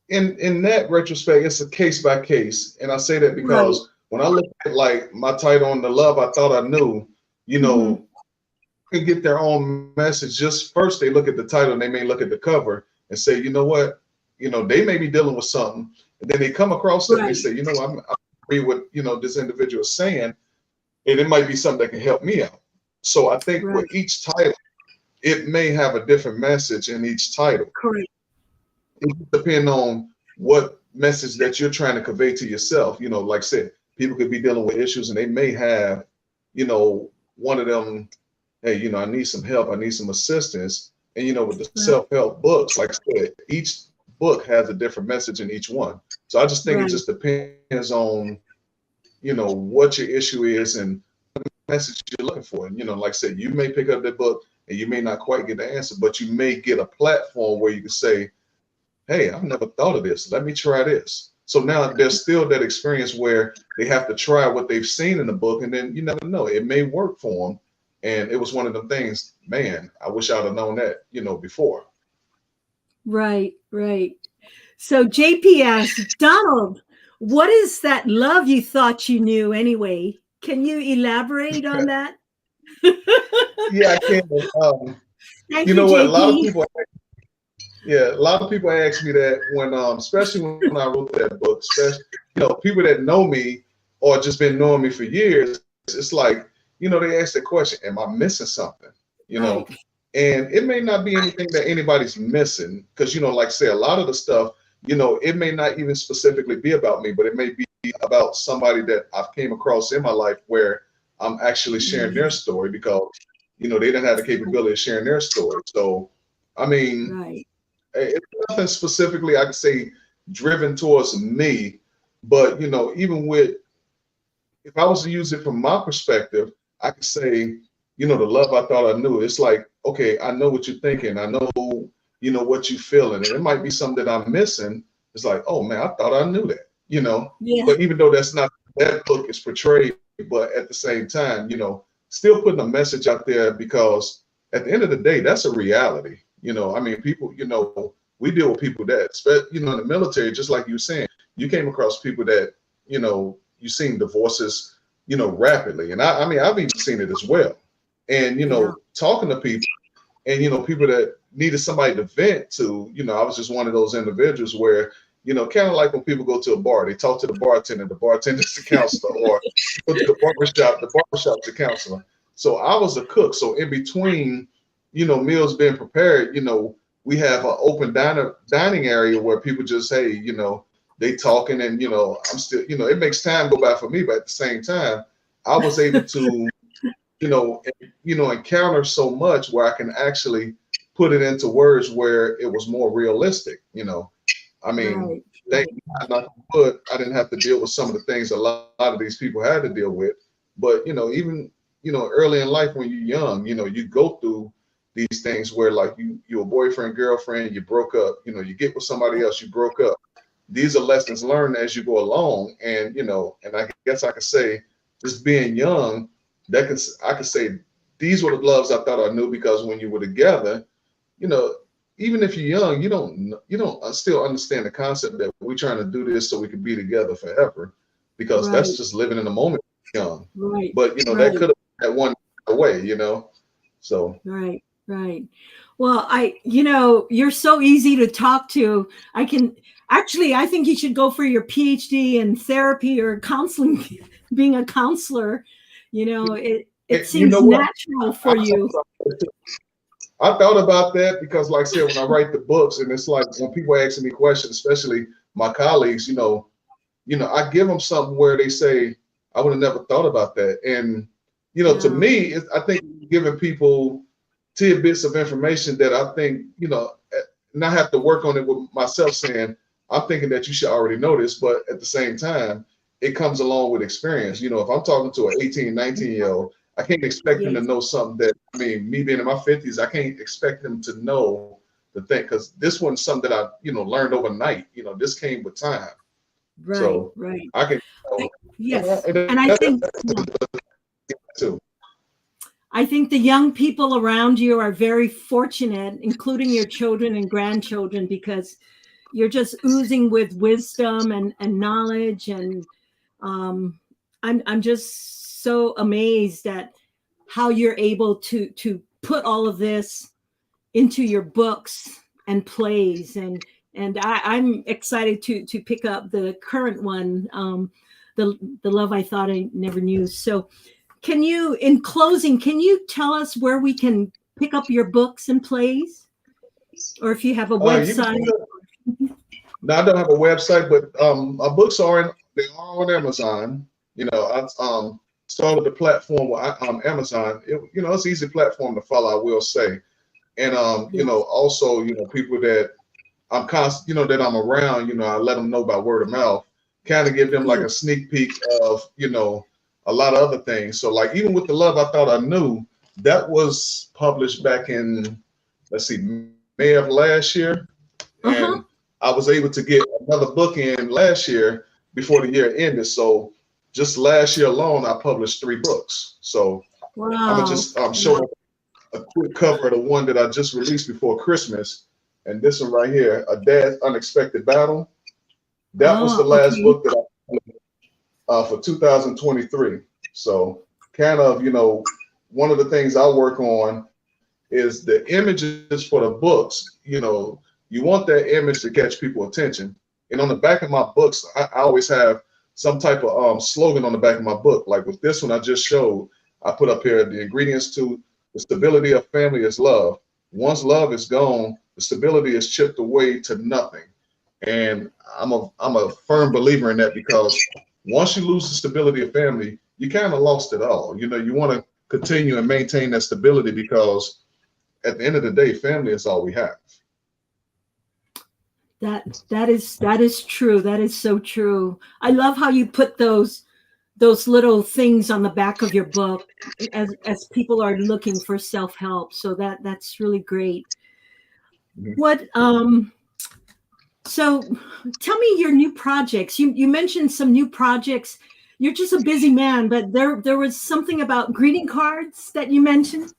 in that retrospect, it's a case by case. And I say that because when I look at like my title on The Love I Thought I Knew, can get their own message. Just first they look at the title and they may look at the cover and say, you know what, they may be dealing with something, and then they come across that and they say, I agree with this individual is saying, and it might be something that can help me out. So I think with each title, it may have a different message in each title. Correct. It depends on what message that you're trying to convey to yourself. Like I said, people could be dealing with issues and they may have, one of them, hey, I need some help, I need some assistance. And with the self-help books, like I said, each book has a different message in each one. So I just think it just depends on, what your issue is and message you're looking for. And, like I said, you may pick up the book and you may not quite get the answer, but you may get a platform where you can say, hey, I've never thought of this. Let me try this. So now there's still that experience where they have to try what they've seen in the book, and then you never know, it may work for them. And it was one of them things, man, I wish I'd have known that, before. Right. So JPS, Donald, what is that love you thought you knew anyway? Can you elaborate on that? Yeah, I can. Thank you know you, what? JP. A lot of people ask me that when, especially when I wrote that book, especially, people that know me or just been knowing me for years, it's like, they ask the question, am I missing something? Right. And it may not be anything that anybody's missing because, like I say, a lot of the stuff, it may not even specifically be about me, but it may be about somebody that I've came across in my life where I'm actually sharing their story because, they didn't have the capability of sharing their story. So, I mean, right. It's nothing specifically I could say driven towards me, but, even with, if I was to use it from my perspective, I could say, the love I thought I knew. It's like, okay, I know what you're thinking. I know, what you're feeling. And it might be something that I'm missing. It's like, oh man, I thought I knew that, Yeah. But even though that's not that book is portrayed, but at the same time, still putting a message out there because at the end of the day, that's a reality. I mean, people, we deal with people that, in the military, just like you were saying, you came across people that, you've seen divorces, rapidly. And I mean, I've even seen it as well. And, talking to people and, people that needed somebody to vent to, I was just one of those individuals where, kind of like when people go to a bar, they talk to the bartender's the counselor, or go to the barbershop's the counselor. So I was a cook. So in between, meals being prepared, we have an open dining area where people just, hey, they talking and, I'm still, it makes time go by for me, but at the same time, I was able to, encounter so much where I can actually put it into words where it was more realistic, I mean, thank God, I didn't have to deal with some of the things a lot of these people had to deal with. But, even, early in life when you're young, you go through these things where like you're a boyfriend, girlfriend, you broke up, you get with somebody else, you broke up. These are lessons learned as you go along. And, and I guess I could say just being young, I could say these were the loves I thought I knew because when you were together, even if you're young, you don't still understand the concept that we're trying to do this so we can be together forever, because that's just living in the moment young. Right. But that could have that one way, So Right. Well, you're so easy to talk to. I think you should go for your PhD in therapy or counseling, being a counselor. It seems natural for you. I thought about that because, like I said, when I write the books, and it's like when people ask me questions, especially my colleagues, I give them something where they say, I would have never thought about that. And, to me, I think giving people tidbits of information that I think, and I have to work on it with myself saying, I'm thinking that you should already know this, but at the same time, it comes along with experience. If I'm talking to an 18, 19-year-old, I can't expect them to know something that, me being in my 50s, I can't expect them to know the thing, because this wasn't something that I, learned overnight. This came with time. Right, so right. I can. Yes, and I think too. I think the young people around you are very fortunate, including your children and grandchildren, because you're just oozing with wisdom and knowledge, and I'm just so amazed at how you're able to put all of this into your books and plays, and I'm excited to pick up the current one, the love I thought I never knew. So can you, in closing, can you tell us where we can pick up your books and plays, or if you have a website? No, I don't have a website, but my books are on Amazon. I started the platform with Amazon. It's an easy platform to follow, I will say. And also, people that I'm constant, that I'm around, I let them know by word of mouth, kind of give them like a sneak peek of, a lot of other things. So like even with The Love I Thought I Knew, that was published back in, let's see, May of last year. And I was able to get another book in last year before the year ended. So just last year alone, I published 3 books. So I'm gonna just show a quick cover of the one that I just released before Christmas. And this one right here, A Dad's Unexpected Battle. That was the last book that I for 2023. So kind of, you know, one of the things I work on is the images for the books. You know, you want that image to catch people's attention. And on the back of my books, I always have some type of slogan on the back of my book. Like with this one I just showed, I put up here, the ingredients to the stability of family is love. Once love is gone, the stability is chipped away to nothing. And I'm a firm believer in that, because once you lose the stability of family, you kind of lost it all. You know, you want to continue and maintain that stability, because at the end of the day, family is all we have. That is true. That is so true. I love how you put those little things on the back of your book as people are looking for self-help. So that's really great. What so tell me your new projects. You mentioned some new projects. You're just a busy man, but there was something about greeting cards that you mentioned.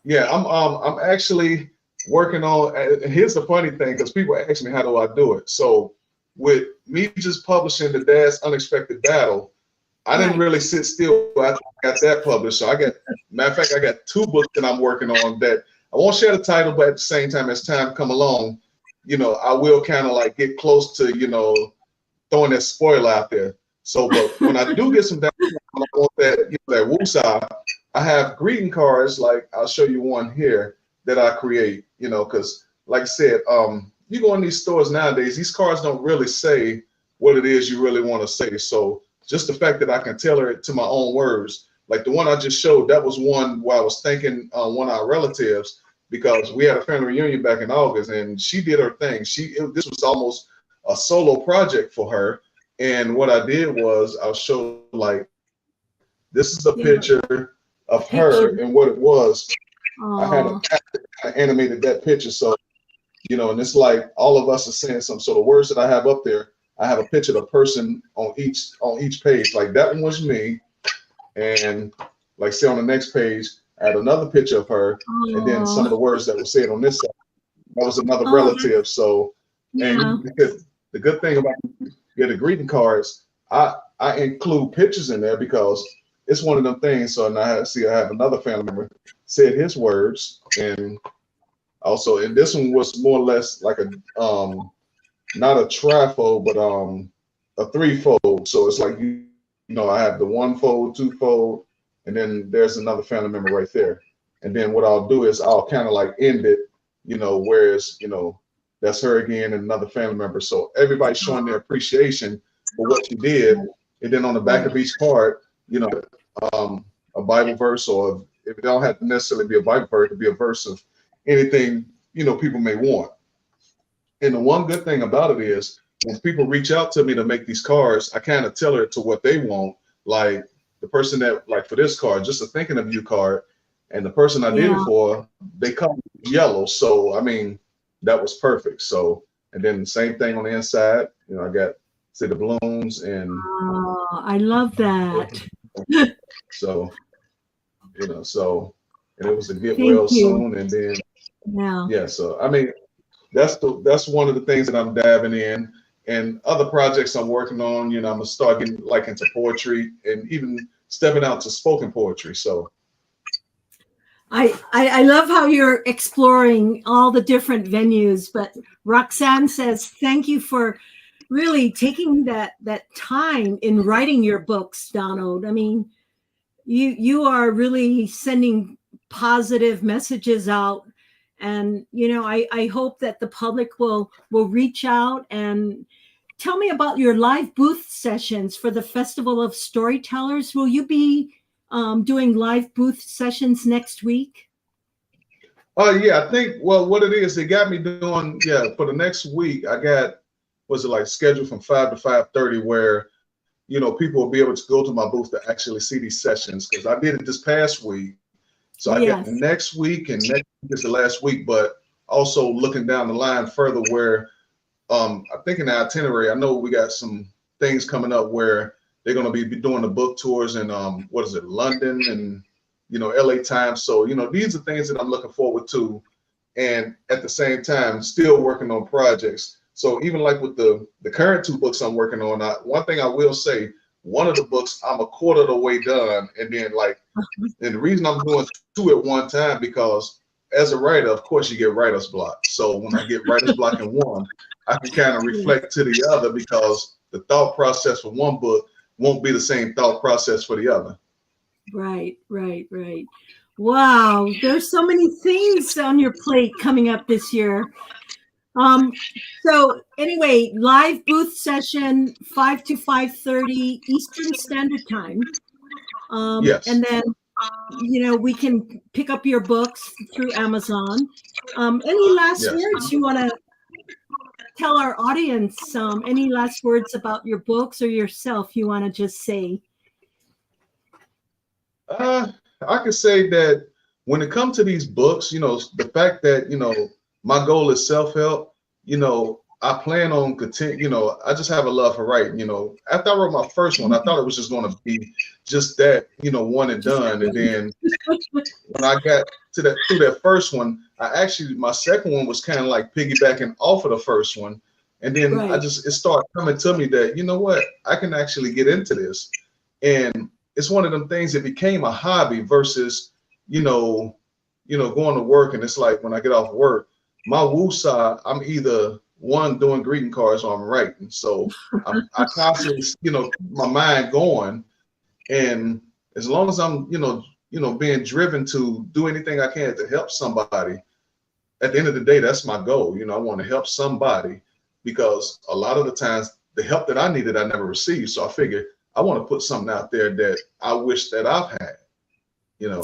Yeah, I'm actually working on, and here's the funny thing, because people ask me, how do I do it? So with me just publishing The Dad's Unexpected Battle, I didn't really sit still after I got that published. So matter of fact, I got 2 books that I'm working on that I won't share the title, but at the same time, as time come along, you know, I will kind of like get close to, you know, throwing that spoiler out there. So, but when I do get some down, I want that, you know, that woosah, I have greeting cards. Like I'll show you one here that I create, you know, because like I said, you go in these stores nowadays, these cards don't really say what it is you really want to say. So just the fact that I can tailor it to my own words, like the one I just showed, that was one where I was thanking one of our relatives, because we had a family reunion back in August, and she did her thing. This was almost a solo project for her. And what I did was I'll show, like, this is a picture of her, and what it was, I had animated that picture. So, you know, and it's like all of us are saying something. So the words that I have up there, I have a picture of the person on each page. Like that one was me, and like say on the next page, I had another picture of her, and then some of the words that were said on this side, that was another relative. So, and the good thing about the greeting cards, I include pictures in there, because it's one of them things. So now I have another family member said his words, and also, and this one was more or less like a not a trifold, but a 3-fold. So it's like, you know, I have the 1-fold, 2-fold, and then there's another family member right there. And then what I'll do is I'll kind of like end it, you know, whereas, you know, that's her again and another family member. So everybody's showing their appreciation for what you did. And then on the back of each card, you know, a Bible verse, or if it don't have to necessarily be a Bible verse, it could be a verse of anything, you know, people may want. And the one good thing about it is when people reach out to me to make these cards, I kind of tailor it to what they want. Like the person that, like for this card, just a thinking of you card, and the person I did it for, they come yellow. So, I mean, that was perfect. So, and then the same thing on the inside, you know, I got, say, the balloons and. Oh, I love that. So, you know, so, and it was a get well soon. And then, so, I mean, that's one of the things that I'm diving in, and other projects I'm working on. You know, I'm gonna start getting like into poetry and even stepping out to spoken poetry. So I love how you're exploring all the different venues. But Roxanne says, thank you for really taking that time in writing your books, Donald. I mean, you are really sending positive messages out. And, you know, I hope that the public will reach out. And tell me about your live booth sessions for the Festival of Storytellers. Will you be doing live booth sessions next week? Yeah, I think, well, what it is, they got me doing, for the next week, I got, was it like scheduled from 5 to 5:30, where people will be able to go to my booth to actually see these sessions, because I did it this past week. So I got next week, and next week is the last week, but also looking down the line further where I think in the itinerary, I know we got some things coming up where they're going to be doing the book tours in London and LA Times. So these are things that I'm looking forward to, and at the same time still working on projects. So even like with the current 2 books I'm working on, one thing I will say, one of the books I'm a quarter of the way done, and then and the reason I'm doing 2 at one time, because as a writer, of course, you get writer's block. So when I get writer's block in one, I can kind of reflect to the other, because the thought process for one book won't be the same thought process for the other. Right. Wow, there's so many things on your plate coming up this year. So anyway, live booth session 5 to 5:30 Eastern Standard Time. Yes. And then we can pick up your books through Amazon. Any last words you want to tell our audience? Any last words about your books or yourself you want to just say? I could say that when it comes to these books, the fact that, my goal is self-help, I plan on continue, I just have a love for writing. After I wrote my first one, I thought it was just going to be just that, one and done. And then when I got through that first one, my second one was kind of like piggybacking off of the first one. And then it started coming to me that, you know what, I can actually get into this. And it's one of them things that became a hobby versus, going to work. And it's like when I get off work, my woosah, I'm either doing greeting cards or I'm writing. So I constantly, my mind going. And as long as I'm, being driven to do anything I can to help somebody, at the end of the day, that's my goal. I want to help somebody, because a lot of the times the help that I needed, I never received. So I figured I want to put something out there that I wish that I've had, and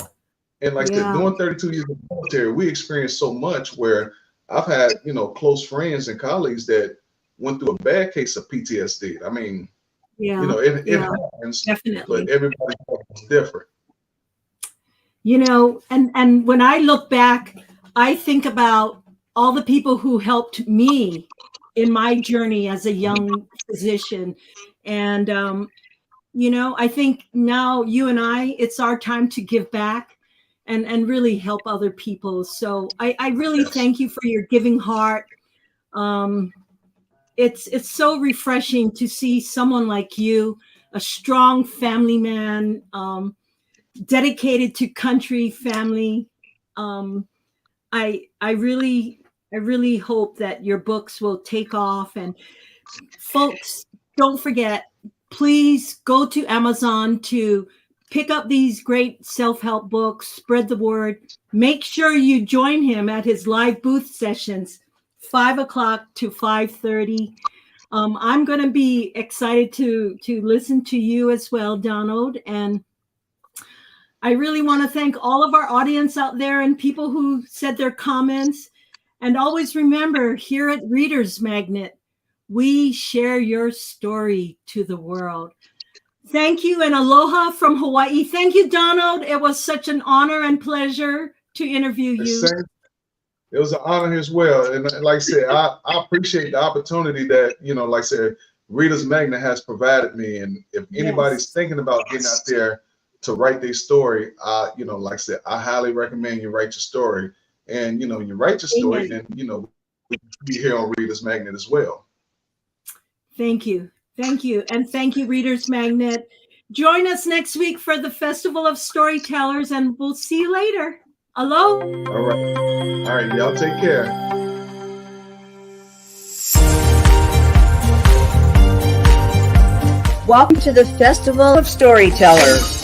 doing 32 years in the military, we experienced so much where I've had, close friends and colleagues that went through a bad case of PTSD. I mean, it happens, definitely, but everybody is different. And when I look back, I think about all the people who helped me in my journey as a young physician. And, I think now you and it's our time to give back and really help other people. So I really thank you for your giving heart. It's so refreshing to see someone like you, a strong family man, dedicated to country, family. I really hope that your books will take off. And folks, don't forget, please go to Amazon to pick up these great self-help books, spread the word. Make sure you join him at his live booth sessions, 5 o'clock to 5:30. I'm going to be excited to listen to you as well, Donald. And I really want to thank all of our audience out there and people who said their comments. And always remember, here at Reader's Magnet, we share your story to the world. Thank you, and aloha from Hawaii. Thank you, Donald. It was such an honor and pleasure to interview you. It was an honor as well. And like I said, I appreciate the opportunity that, like I said, Reader's Magnet has provided me. And if anybody's thinking about getting out there to write their story, like I said, I highly recommend you write your story. And, you write your story, then, we be here on Reader's Magnet as well. Thank you. Thank you. And thank you, Reader's Magnet. Join us next week for the Festival of Storytellers, and we'll see you later. Aloha. All right. Y'all take care. Welcome to the Festival of Storytellers.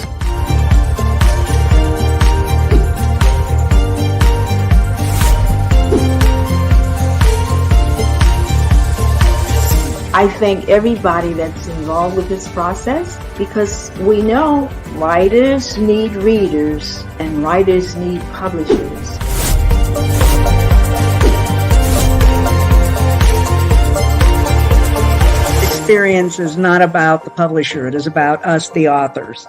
I thank everybody that's involved with this process, because we know writers need readers and writers need publishers. experience is not about the publisher, it is about us, the authors.